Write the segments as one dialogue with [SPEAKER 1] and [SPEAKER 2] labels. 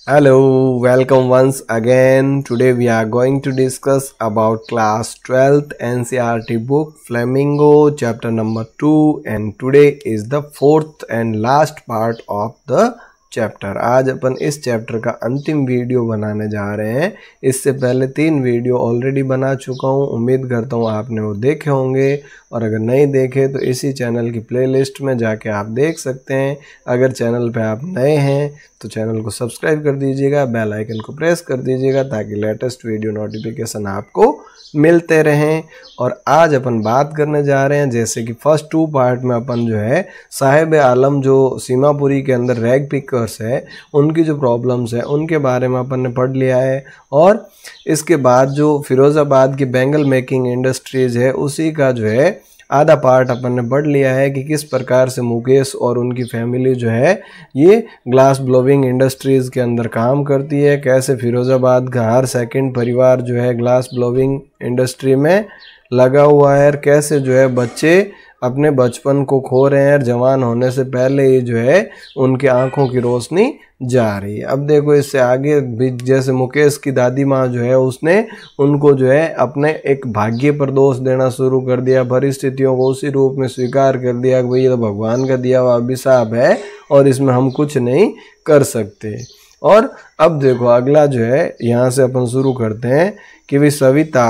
[SPEAKER 1] Hello, welcome once again. Today we are going to discuss about class 12th NCERT book Flamingo chapter number 2 and today is the fourth and last part of the chapter. आज अपन इस chapter का अंतिम video बनाने जा रहे हैं। इससे पहले 3 वीडियो ऑलरेडी बना चुका हूं, उम्मीद करता हूं आपने वो देखे होंगे और अगर नहीं देखे तो इसी चैनल की प्लेलिस्ट में जाके आप देख सकते हैं। अगर चैनल पे आप नए हैं तो चैनल को सब्सक्राइब कर दीजिएगा, बेल आइकन को प्रेस कर दीजिएगा ताकि लेटेस्ट वीडियो नोटिफिकेशन आपको मिलते रहें। और आज अपन बात करने जा रहे हैं जैसे कि फर्स्ट 2 पार्ट में अपन जो है साहिब आलम जो सीमापुरी के अंदर रैग पिकर्स है उनकी जो प्रॉब्लम्स है उनके बारे में अपन ने पढ़ लिया है और इसके बाद जो फिरोज़ाबाद की बैंगल मेकिंग इंडस्ट्रीज़ है उसी का जो है आधा पार्ट अपन ने पढ़ लिया है कि किस प्रकार से मुकेश और उनकी फैमिली जो है ये ग्लास ब्लोविंग इंडस्ट्रीज़ के अंदर काम करती है, कैसे फिरोज़ाबाद का हर सेकंड परिवार जो है ग्लास ब्लोविंग इंडस्ट्री में लगा हुआ है और कैसे जो है बच्चे अपने बचपन को खो रहे हैं और जवान होने से पहले ही जो है उनकी आंखों की रोशनी जा रही है। अब देखो इससे आगे भी जैसे मुकेश की दादी माँ जो है उसने उनको जो है अपने एक भाग्य पर दोष देना शुरू कर दिया, परिस्थितियों को उसी रूप में स्वीकार कर दिया कि भाई ये तो भगवान का दिया हुआ अभिशाप है और इसमें हम कुछ नहीं कर सकते। और अब देखो अगला जो है यहाँ से अपन शुरू करते हैं कि भाई Savita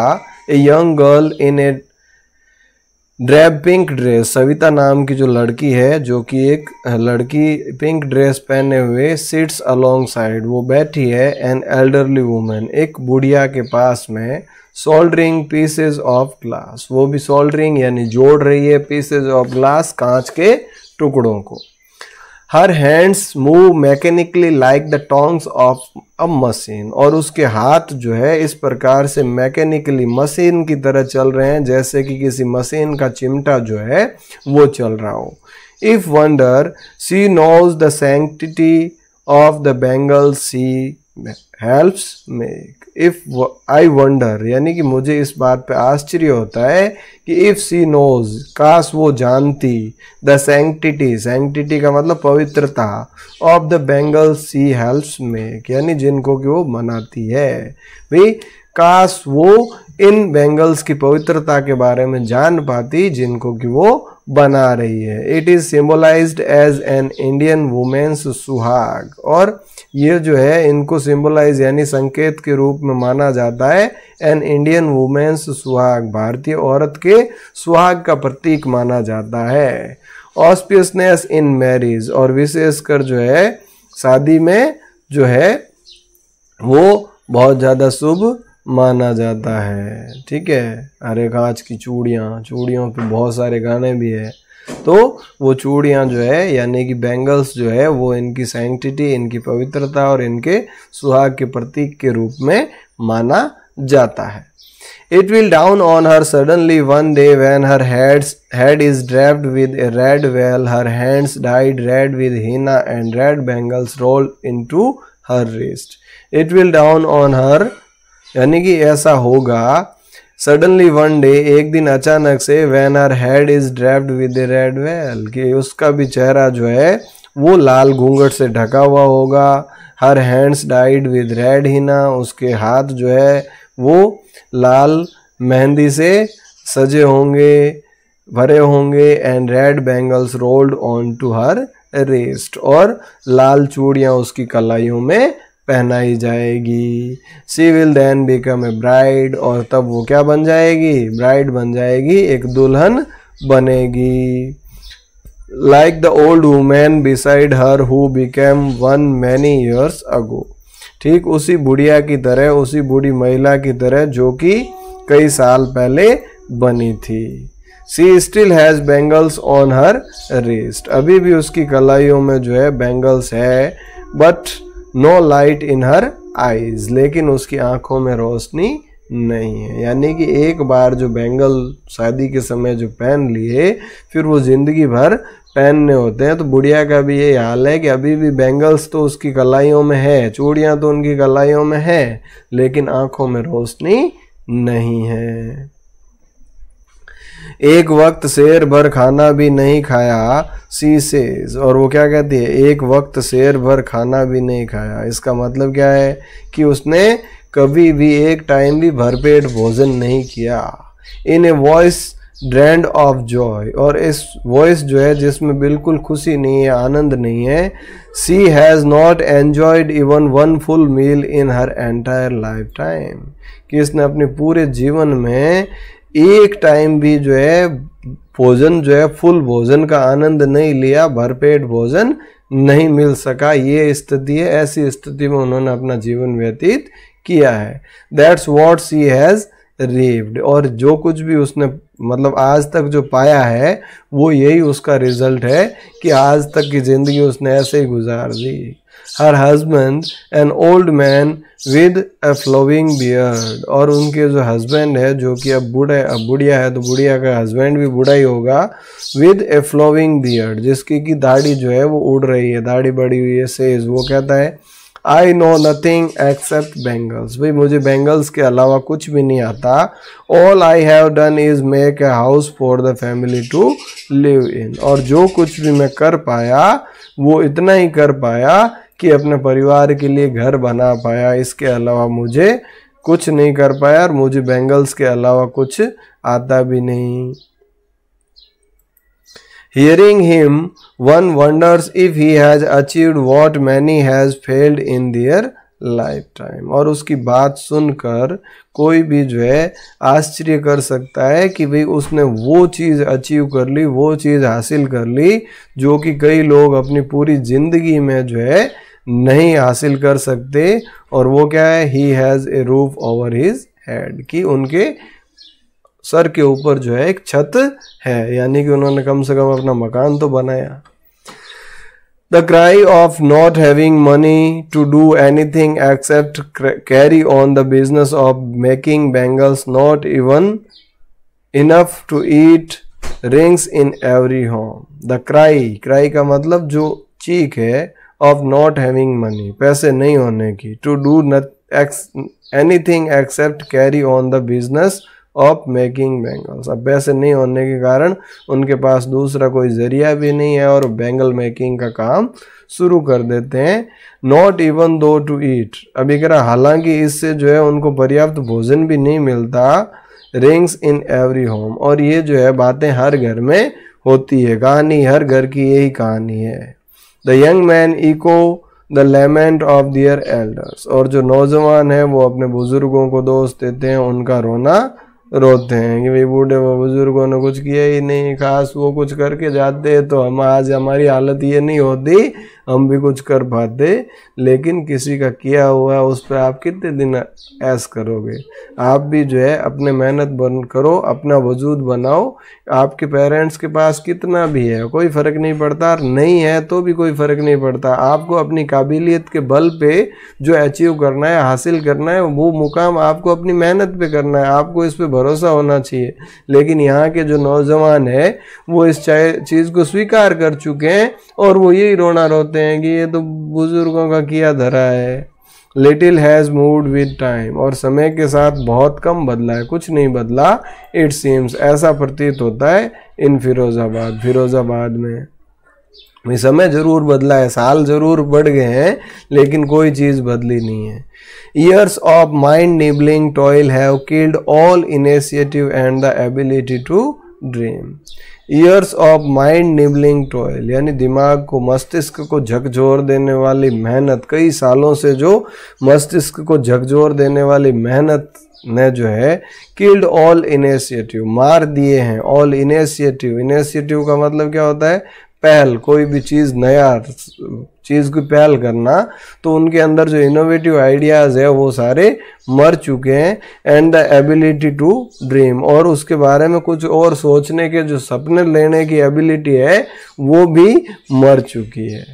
[SPEAKER 1] a young girl in A drape pink dress, Savita नाम की जो लड़की है जो कि एक लड़की पिंक ड्रेस पहने हुए सिट्स अलोंग साइड, वो बैठी है एन एल्डरली वुमेन, एक बुढ़िया के पास में, सोल्डरिंग पीसेज ऑफ ग्लास, वो भी सोल्डरिंग यानी जोड़ रही है पीसेज ऑफ ग्लास, कांच के टुकड़ों को। Her hands move mechanically like the tongs of a machine, और उसके हाथ जो है इस प्रकार से मैकेनिकली मशीन की तरह चल रहे हैं जैसे कि किसी मशीन का चिमटा जो है वो चल रहा हो। If wonder she knows the sanctity of the bangles she helps make, if I wonder यानी कि मुझे इस बात पे आश्चर्य होता है कि इफ सी नोज काश वो जानती, द सैंक्टिटी, सैंक्टिटी का मतलब पवित्रता, of the bangles she helps make यानी जिनको कि वो बनाती है, भाई काश वो इन बैंगल्स की पवित्रता के बारे में जान पाती जिनको कि वो बना रही है। It is symbolized as an Indian women's suhag, और ये जो है इनको सिंबलाइज यानी संकेत के रूप में माना जाता है एन इंडियन वुमेन्स सुहाग, भारतीय औरत के सुहाग का प्रतीक माना जाता है। ऑस्पियसनेस इन मैरिज, और विशेषकर जो है शादी में जो है वो बहुत ज़्यादा शुभ माना जाता है। ठीक है, अरे कांच की चूड़ियाँ, चूड़ियों पे बहुत सारे गाने भी है, तो वो चूड़ियाँ जो है यानी कि बैंगल्स जो है वो इनकी सैंक्टिटी, इनकी पवित्रता और इनके सुहाग के प्रतीक के रूप में माना जाता है। It will down on her suddenly one day when her head is draped with a red veil, her hands dyed red with henna and red bangles rolled into her wrist. It will down on her यानी कि ऐसा होगा suddenly one day, एक दिन अचानक से, when her head is draped with A red well, कि उसका भी चेहरा जो है वो लाल घूंघट से ढका हुआ होगा। Her hands died with red Hina, उसके हाथ जो है वो लाल मेहंदी से सजे होंगे, भरे होंगे। And red bangles rolled on to her wrist, और लाल चूड़ियाँ उसकी कलाइयों में पहनाई जाएगी। She will then become a bride, और तब वो क्या बन जाएगी, ब्राइड बन जाएगी, एक दुल्हन बनेगी। Like the old women beside her who became one many years ago, ठीक उसी बुढ़िया की तरह, उसी बूढ़ी महिला की तरह जो कि कई साल पहले बनी थी। She still has bangles on her wrist, अभी भी उसकी कलाइयों में जो है बैंगल्स है, but no light in her eyes, लेकिन उसकी आंखों में रोशनी नहीं है। यानी कि एक बार जो बैंगल शादी के समय जो पहन लिए फिर वो जिंदगी भर पहनने होते हैं। तो बुढ़िया का भी यही हाल है कि अभी भी बैंगल्स तो उसकी कलाइयों में है, चूड़ियाँ तो उनकी कलाइयों में है, लेकिन आंखों में रोशनी नहीं है। एक वक्त शेर भर खाना भी नहीं खाया, सी सेज। और वो क्या कहती है, एक वक्त शेर भर खाना भी नहीं खाया। इसका मतलब क्या है कि उसने कभी भी एक टाइम भी भरपेट भोजन नहीं किया। In a voice drained of joy, और इस वॉइस जो है जिसमें बिल्कुल खुशी नहीं है, आनंद नहीं है। She has not enjoyed even one full meal in her entire life time, कि इसने अपने पूरे जीवन में एक टाइम भी जो है भोजन जो है फुल भोजन का आनंद नहीं लिया, भरपेट भोजन नहीं मिल सका। ये स्थिति है, ऐसी स्थिति में उन्होंने अपना जीवन व्यतीत किया है। दैट्स वॉट सी हैज़ रीव्ड, और जो कुछ भी उसने मतलब आज तक जो पाया है वो यही उसका रिजल्ट है कि आज तक की जिंदगी उसने ऐसे ही गुजार दी। Her husband an old man with a flowing beard, और उनके जो हस्बैंड है जो कि अब बुढ़िया है, तो बुढ़िया का हस्बैंड भी बूढ़ा ही होगा। विद ए फ्लोइंग बियर्ड, जिसकी की दाढ़ी जो है वो उड़ रही है, दाढ़ी बड़ी हुई है। सेज, वो कहता है I know nothing except bangles, भाई मुझे बैंगल्स के अलावा कुछ भी नहीं आता। All I have done is make a house for the family to live in, और जो कुछ भी मैं कर पाया वो इतना ही कर पाया कि अपने परिवार के लिए घर बना पाया, इसके अलावा मुझे कुछ नहीं कर पाया, और मुझे बैंगल्स के अलावा कुछ आता भी नहीं। Hearing him, one wonders if he has achieved what many has failed in their lifetime, और उसकी बात सुनकर कोई भी जो है आश्चर्य कर सकता है कि भाई उसने वो चीज़ अचीव कर ली, वो चीज़ हासिल कर ली जो कि कई लोग अपनी पूरी जिंदगी में जो है नहीं हासिल कर सकते। और वो क्या है, he has a roof over his head, कि उनके सर के ऊपर जो है एक छत है, यानी कि उन्होंने कम से कम अपना मकान तो बनाया। The cry of not having money to do anything except carry on the business of making bangles, not even enough to eat rings in every home. The cry का मतलब जो चीख है, ऑफ नॉट हैविंग मनी, पैसे नहीं होने की, to do anything except carry on the business of making bangles, अब पैसे नहीं होने के कारण उनके पास दूसरा कोई जरिया भी नहीं है और बैंगल मेकिंग का काम शुरू कर देते हैं। नॉट इवन दो टू ईट, अभी कह रहा हालांकि इससे जो है उनको पर्याप्त भोजन भी नहीं मिलता। रिंग्स इन एवरी होम, और ये जो है बातें हर घर में होती है, कहानी हर घर की यही कहानी है। The young man echo the lament of their elders, और जो नौजवान है वो अपने बुजुर्गों को दोष देते हैं, उनका रोना रोते हैं कि भाई बूढ़े वो बुजुर्गों ने कुछ किया ही नहीं, खास वो कुछ करके जाते तो हम आज हमारी हालत ये नहीं होती, हम भी कुछ कर पाते। लेकिन किसी का किया हुआ उस पर आप कितने दिन ऐश करोगे। आप भी जो है अपने मेहनत बन करो, अपना वजूद बनाओ। आपके पेरेंट्स के पास कितना भी है कोई फ़र्क नहीं पड़ता, नहीं है तो भी कोई फ़र्क नहीं पड़ता। आपको अपनी काबिलियत के बल पे जो अचीव करना है, हासिल करना है, वो मुकाम आपको अपनी मेहनत पे करना है, आपको इस पे भरोसा होना चाहिए। लेकिन यहाँ के जो नौजवान है वो इस चीज़ को स्वीकार कर चुके हैं और वो यही रोना रोते हैं कि ये तो बुजुर्गों का किया धरा है। Little has moved with time, और समय के साथ बहुत कम बदला है, कुछ नहीं बदला। इट सीम्स, ऐसा प्रतीत होता है। इन फिरोजाबाद में समय जरूर बदला है, साल जरूर बढ़ गए हैं, लेकिन कोई चीज़ बदली नहीं है। Years of mind-nibbling toil have killed all initiative and the ability to dream. Years of mind-nibbling toil, यानी दिमाग को, मस्तिष्क को झकझोर देने वाली मेहनत, कई सालों से जो मस्तिष्क को झकझोर देने वाली मेहनत ने जो है किल्ड ऑल इनिशिएटिव, मार दिए हैं ऑल इनिशिएटिव। इनिशिएटिव का मतलब क्या होता है, पहल, कोई भी चीज़, नया चीज़ की पहल करना। तो उनके अंदर जो इनोवेटिव आइडियाज़ है वो सारे मर चुके हैं। And the ability to dream, और उसके बारे में कुछ और सोचने के जो सपने लेने की एबिलिटी है वो भी मर चुकी है।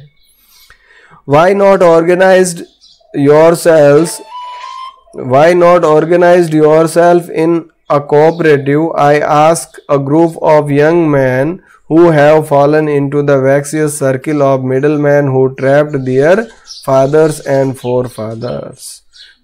[SPEAKER 1] Why not organised yourself in a cooperative, I ask a group of young man who have fallen into the vicious circle of middlemen who trapped their fathers and forefathers.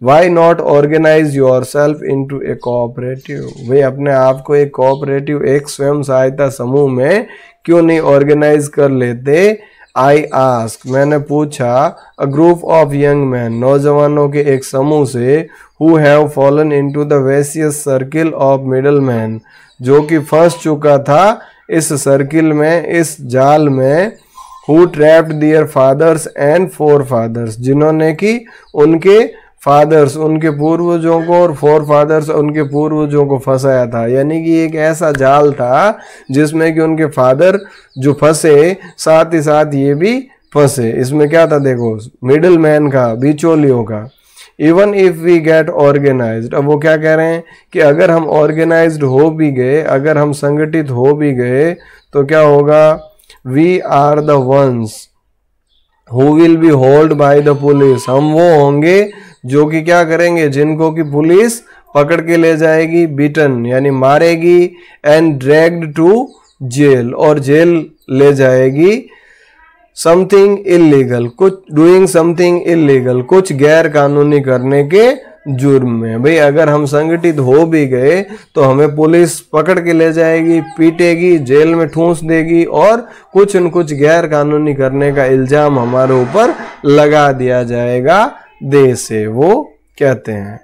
[SPEAKER 1] Why not organise yourself into a cooperative, भाई अपने आप को एक cooperative, एक स्वयं सहायता समूह में क्यों नहीं ऑर्गेनाइज कर लेते। आई आस्क, मैंने पूछा, a group of young man, नौजवानों के एक समूह से, who have fallen into the vicious circle of middle man, जो कि फंस चुका था इस सर्किल में, इस जाल में, who trapped their fathers and forefathers, जिन्होंने कि उनके फादर्स, उनके पूर्वजों को, और फोर फादर्स, उनके पूर्वजों को फंसाया था। यानी कि एक ऐसा जाल था जिसमें कि उनके फादर जो फंसे, साथ ही साथ ये भी फंसे। इसमें क्या था देखो, मिडिल मैन का, बिचौलियों का। Even if we get organised, अब वो क्या कह रहे हैं कि अगर हम ऑर्गेनाइज्ड हो भी गए, अगर हम संगठित हो भी गए, तो क्या होगा, we are the ones who will be hold by the police, हम वो होंगे जो कि क्या करेंगे, जिनको कि पुलिस पकड़ के ले जाएगी, बीटन यानी मारेगी, एंड ड्रैग्ड टू जेल, और जेल ले जाएगी, समथिंग इलीगल, कुछ डूइंग समथिंग इलीगल, कुछ गैर कानूनी करने के जुर्म में। भाई अगर हम संगठित हो भी गए तो हमें पुलिस पकड़ के ले जाएगी, पीटेगी, जेल में ठूंस देगी, और कुछ न कुछ गैर कानूनी करने का इल्जाम हमारे ऊपर लगा दिया जाएगा, दे से, वो कहते हैं।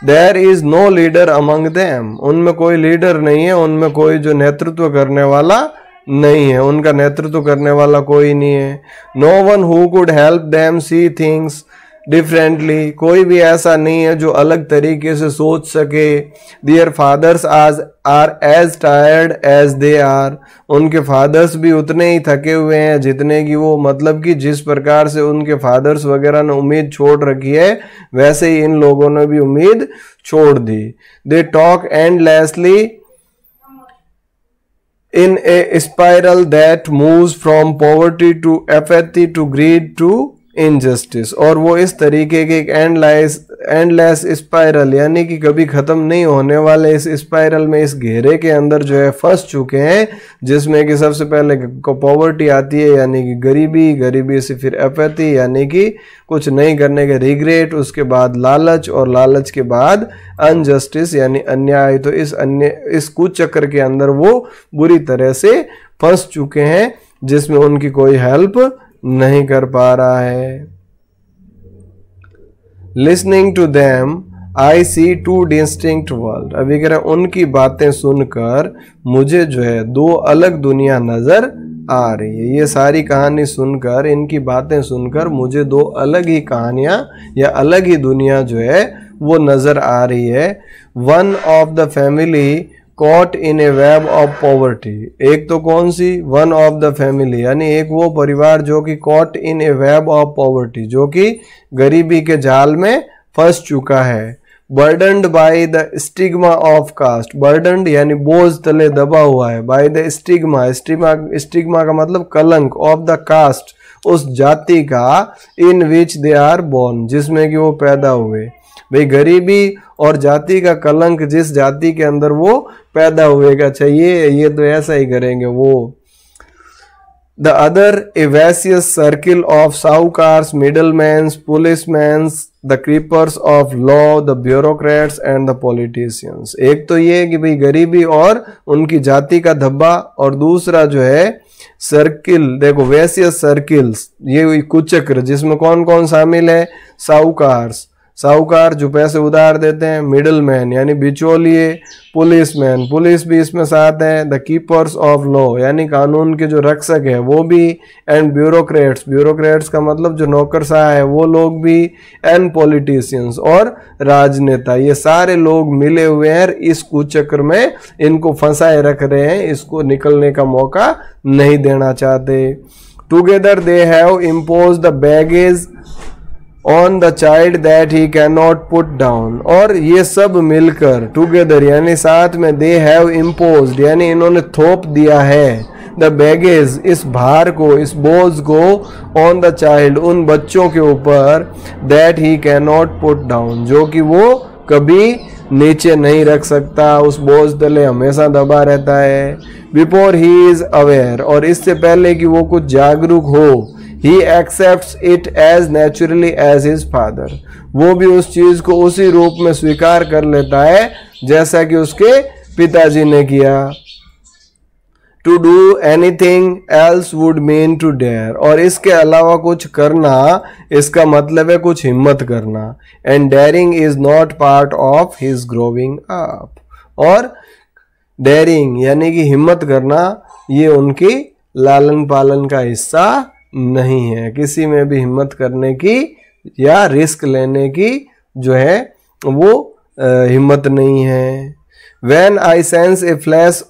[SPEAKER 1] There is no leader among them, उनमें कोई लीडर नहीं है, उनमें कोई जो नेतृत्व करने वाला नहीं है, उनका नेतृत्व करने वाला कोई नहीं है। No one who could help them see things differently, कोई भी ऐसा नहीं है जो अलग तरीके से सोच सके। Their fathers are as tired as they are, उनके फादर्स भी उतने ही थके हुए हैं जितने की वो, मतलब कि जिस प्रकार से उनके फादर्स वगैरह ने उम्मीद छोड़ रखी है, वैसे ही इन लोगों ने भी उम्मीद छोड़ दी। They talk endlessly in a spiral that moves from poverty to apathy to greed to injustice, और वो इस तरीके के एक एंडलेस स्पाइरल, यानी कि कभी ख़त्म नहीं होने वाले इस स्पाइरल में, इस घेरे के अंदर जो है फंस चुके हैं, जिसमें कि सबसे पहले पॉवर्टी आती है यानी कि गरीबी, गरीबी से फिर एपैथी यानी कि कुछ नहीं करने के रिग्रेट, उसके बाद लालच, और लालच के बाद अनजस्टिस यानी अन्याय। तो इस कुचक्र के अंदर वो बुरी तरह से फंस चुके हैं, जिसमें उनकी कोई हेल्प नहीं कर पा रहा है। Listening to them I see two distinct world, अभी कह रहे उनकी बातें सुनकर मुझे जो है दो अलग दुनिया नजर आ रही है। ये सारी कहानी सुनकर, इनकी बातें सुनकर मुझे दो अलग ही कहानियां या अलग ही दुनिया जो है वो नजर आ रही है। One of the family caught in a web of poverty, एक तो कौन सी, वन ऑफ द फैमिली यानी एक वो परिवार जो कि caught in a web of poverty, जो कि गरीबी के जाल में फंस चुका है। Burdened by the stigma of caste, burdened यानी बोझ तले दबा हुआ है, बाय द स्टिग्मा, स्टिग्मा का मतलब कलंक, ऑफ द कास्ट उस जाति का, इन विच दे आर बोर्न जिसमें कि वो पैदा हुए। भाई गरीबी और जाति का कलंक जिस जाति के अंदर वो पैदा हुएगा, चाहिए ये तो ऐसा ही करेंगे वो। The other a vicious circle of sahukars, middlemans, policemans, the creepers of law, the bureaucrats and the politicians. एक तो ये कि भाई गरीबी और उनकी जाति का धब्बा, और दूसरा जो है सर्किल, देखो वैसियस सर्किल्स, ये कुचक्र जिसमें कौन कौन शामिल है, साहूकार्स, साहूकार जो पैसे उधार देते हैं, मिडिल मैन यानी बिचौलिए, पुलिसमैन, पुलिस भी इसमें साथ है, द कीपर्स ऑफ लॉ यानी कानून के जो रक्षक है वो भी, एंड ब्यूरोक्रेट्स, ब्यूरोक्रेट्स का मतलब जो नौकरशाह है वो लोग भी, एंड पॉलिटिशियंस और राजनेता, ये सारे लोग मिले हुए हैं इस कुचक्र में, इनको फंसाए रख रहे हैं, इसको निकलने का मौका नहीं देना चाहते। Together they have impose the baggage on the child that he can not put down, और ये सब मिलकर टुगेदर यानी साथ में, दे हैव इम्पोज्ड यानी इन्होंने थोप दिया है, द बैगेज इस भार को, इस बोझ को, ऑन द चाइल्ड उन बच्चों के ऊपर, that he can not put down जो कि वो कभी नीचे नहीं रख सकता, उस बोझ तले हमेशा दबा रहता है। बिफोर ही इज अवेयर, और इससे पहले कि वो कुछ जागरूक हो, he accepts it as naturally as his father, वो भी उस चीज को उसी रूप में स्वीकार कर लेता है जैसा कि उसके पिताजी ने किया। To do anything else would mean to dare, और इसके अलावा कुछ करना इसका मतलब है कुछ हिम्मत करना। And daring is not part of his growing up, और डेयरिंग यानी कि हिम्मत करना ये उनकी लालन पालन का हिस्सा नहीं है। किसी में भी हिम्मत करने की या रिस्क लेने की जो है वो हिम्मत नहीं है। When I sense a flash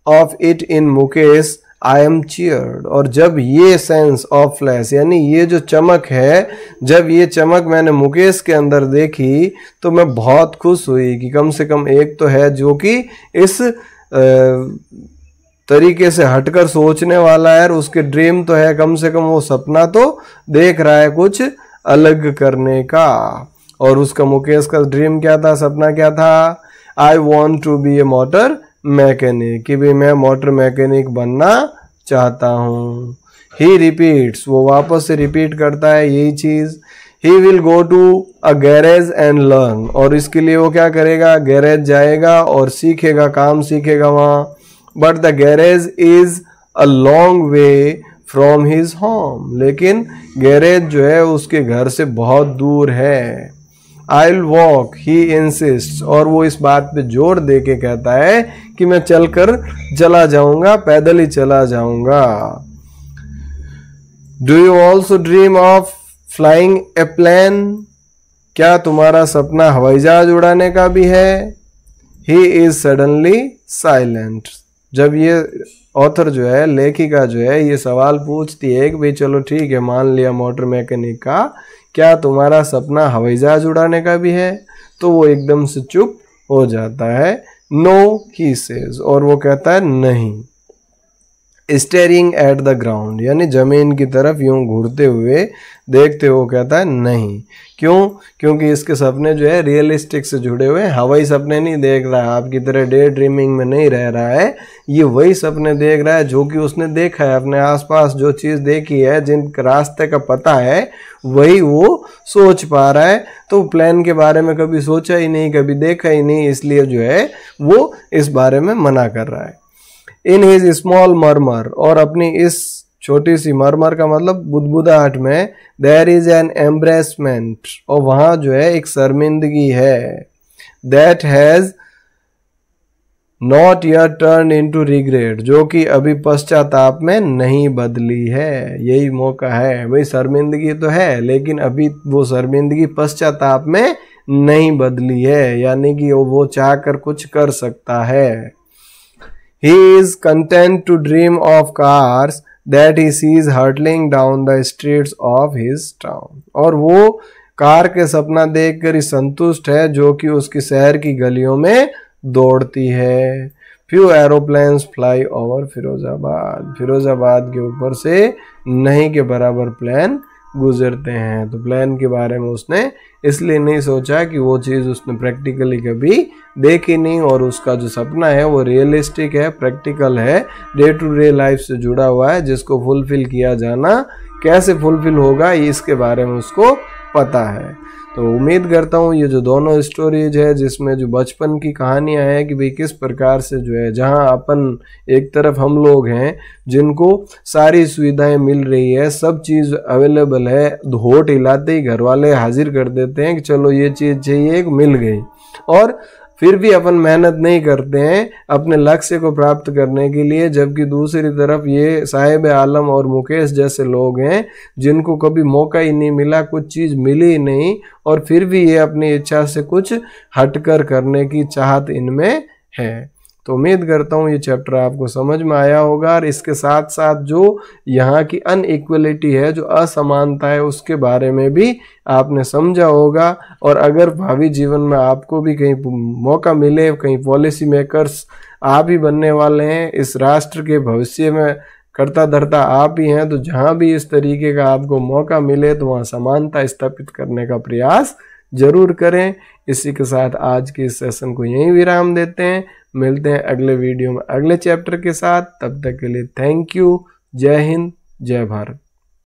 [SPEAKER 1] of it in Mukesh I am cheered, और जब ये सेंस ऑफ फ्लैश यानी ये जो चमक है, जब ये चमक मैंने मुकेश के अंदर देखी तो मैं बहुत खुश हुई कि कम से कम एक तो है जो कि इस तरीके से हटकर सोचने वाला है, और उसके ड्रीम तो है, कम से कम वो सपना तो देख रहा है कुछ अलग करने का। और उसका मुकेश का ड्रीम क्या था, सपना क्या था? I want to be a motor mechanic, कि भाई मैं मोटर मैकेनिक बनना चाहता हूँ। ही रिपीट्स, वो वापस से रिपीट करता है यही चीज। He will go to a garage and learn, और इसके लिए वो क्या करेगा, गैरेज जाएगा और सीखेगा, काम सीखेगा वहाँ। But the garage is a long way from his home, लेकिन गैरेज जो है उसके घर से बहुत दूर है। I'll walk, he insists, और वो इस बात पे जोर दे के कहता है कि मैं चलकर चला जाऊंगा, पैदल ही चला जाऊंगा। Do you also dream of flying a plane? क्या तुम्हारा सपना हवाई जहाज उड़ाने का भी है? He is suddenly silent. जब ये ऑथर जो है, लेखिका जो है, ये सवाल पूछती है कि भाई चलो ठीक है, मान लिया मोटर मैकेनिक का, क्या तुम्हारा सपना हवाई जहाज उड़ाने का भी है? तो वो एकदम से चुप हो जाता है। नो ही सेज, और वो कहता है नहीं। स्टेरिंग एट द ग्राउंड, यानी जमीन की तरफ यूं घूरते हुए देखते हुए कहता है नहीं। क्यों? क्योंकि इसके सपने जो है रियलिस्टिक से जुड़े हुए हैं, हवाई सपने नहीं देख रहा है, आपकी तरह डे ड्रीमिंग में नहीं रह रहा है। ये वही सपने देख रहा है जो कि उसने देखा है अपने आसपास, जो चीज़ देखी है, जिन रास्ते का पता है, वही वो सोच पा रहा है। तो प्लान के बारे में कभी सोचा ही नहीं, कभी देखा ही नहीं, इसलिए जो है वो इस बारे में मना कर रहा है। इन हिज स्मॉल मरमर, और अपनी इस छोटी सी मरमर का मतलब बुदबुदाहट में, देयर इज एन एम्ब्रेसमेंट, और वहां जो है एक शर्मिंदगी है। That has not yet turn into regret, जो कि अभी पश्चाताप में नहीं बदली है। यही मौका है भाई, शर्मिंदगी तो है लेकिन अभी वो शर्मिंदगी पश्चाताप में नहीं बदली है, यानी कि वो चाहकर कुछ कर सकता है। He is content to dream of cars that he sees hurtling down the streets of his town, और वो कार के सपना देखकर ही संतुष्ट है जो कि उसकी शहर की गलियों में दौड़ती है। Few aeroplanes fly over Firozabad, Firozabad के ऊपर से नहीं के बराबर प्लेन गुजरते हैं। तो प्लान के बारे में उसने इसलिए नहीं सोचा कि वो चीज़ उसने प्रैक्टिकली कभी देखी नहीं, और उसका जो सपना है वो रियलिस्टिक है, प्रैक्टिकल है, डे टू डे लाइफ से जुड़ा हुआ है, जिसको फुलफिल किया जाना, कैसे फुलफिल होगा ये इसके बारे में उसको पता है। तो उम्मीद करता हूँ ये जो दोनों स्टोरीज है, जिसमें जो बचपन की कहानियाँ हैं कि भाई किस प्रकार से जो है, जहाँ अपन एक तरफ हम लोग हैं जिनको सारी सुविधाएं मिल रही है, सब चीज़ अवेलेबल है, होठ हिलाते ही घर वाले हाजिर कर देते हैं कि चलो ये चीज़ चाहिए, मिल गई, और फिर भी अपन मेहनत नहीं करते हैं अपने लक्ष्य को प्राप्त करने के लिए। जबकि दूसरी तरफ ये साहिब आलम और मुकेश जैसे लोग हैं जिनको कभी मौका ही नहीं मिला, कुछ चीज़ मिली ही नहीं, और फिर भी ये अपनी इच्छा से कुछ हटकर करने की चाहत इनमें है। तो उम्मीद करता हूँ ये चैप्टर आपको समझ में आया होगा, और इसके साथ साथ जो यहाँ की अनइक्वलिटी है, जो असमानता है, उसके बारे में भी आपने समझा होगा। और अगर भावी जीवन में आपको भी कहीं मौका मिले, कहीं पॉलिसी मेकर्स आप ही बनने वाले हैं, इस राष्ट्र के भविष्य में करता धरता आप ही हैं, तो जहाँ भी इस तरीके का आपको मौका मिले तो वहाँ समानता स्थापित करने का प्रयास जरूर करें। इसी के साथ आज के इस सेशन को यहीं विराम देते हैं। मिलते हैं अगले वीडियो में अगले चैप्टर के साथ। तब तक के लिए थैंक यू। जय हिंद, जय भारत।